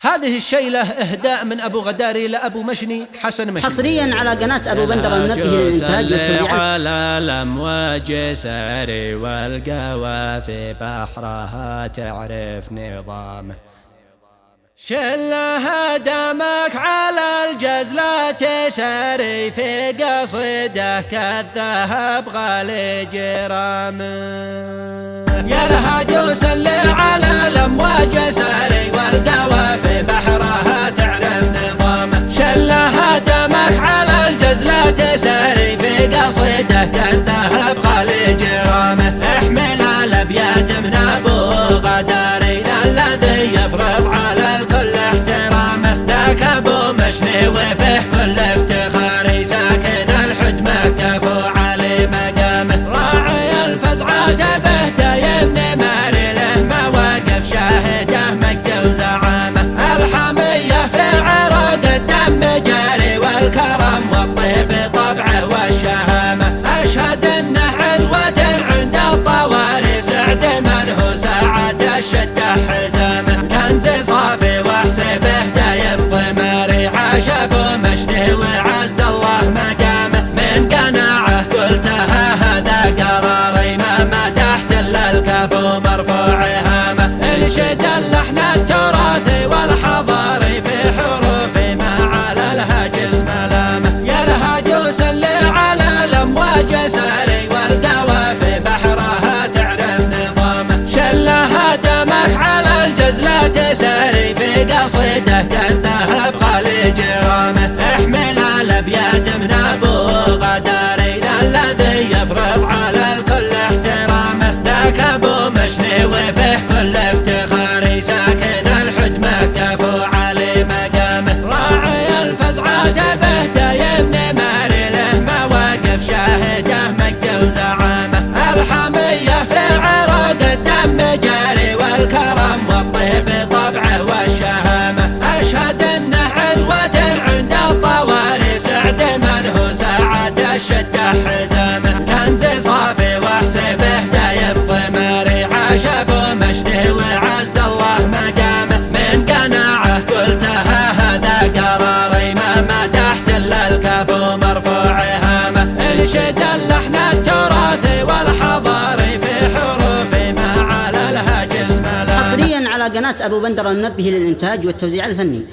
هذه الشيلة إهداء من أبو غداري لأبو مجني حسن مجني، حصريا على قناة أبو بندر المنبه للإنتاج والتوزيع. على الأمواج ساري والقوافي بحرها تعرف نظامه. شلها دمك على الجزلة تساري في قصيده كالذهب غالي جرامه. يا لها جوس اللي على الأمواج ساري والقوافي بحرها تعرف نظامه. شلها دمك على الجزلة تساري في قصيده كالذهب غالي جرامه. احمل الأبيات من أبو غداري الذي يفرض على الكل احترامه. ذاك أبو مجني وبه كل افتخاري ساكن الحج مكة وعلي مقامه. راعي الفزعة به دايم نماري له مواقف شاهده مجد وزعامه. الحمية في عرق الدم جاري والكرم والطيب طبعه والشهامة. أشهد انه عزوة عند الطواري سعد من هو ساعة الشدة حزامه. كنز صافي واحسبه دايم ضماري عاش ابو مجني وعز الله مقامه. من قناعه قلتها هذا قراري ما مدحت الا الكاف ومرفوع هامه. انشد اللحن التراثي والحضاري في حروف ما على الهجس ملامه. يا الهجوس اللي على الامواج ساري والقوافي بحرها تعرف نظامه. شلها دمك على الجزلة تساري في قصيده كالذهب غالي جرامه. احمل الابيات من ابو غداري الذي يفرض على الكل احترامه. ذاك ابو مجني وبه كل افتخاري ساكن الحج مكة وعلي مقامه. راعي الفزعة به دايم نماري له مواقف شاهده مجد وزعامه. الحمية في عرق الدم جاري والكرم والطيب طبعه والشهامة. أشهد انه عزوة عند الطواري سعد من هو ساعة الشدة حزامه. كنز صافي واحسبه دايم ضماري عاش ابو مجني وعز الله مقامه. من قناعه قلتها هذا قراري ما مدحت الا الكاف ومرفوع هامه. انشد اللحن التراثي والحضاري في حروف ما على الهجس ملامه. حصريا على قناة أبو بندر المنبه للإنتاج والتوزيع الفني.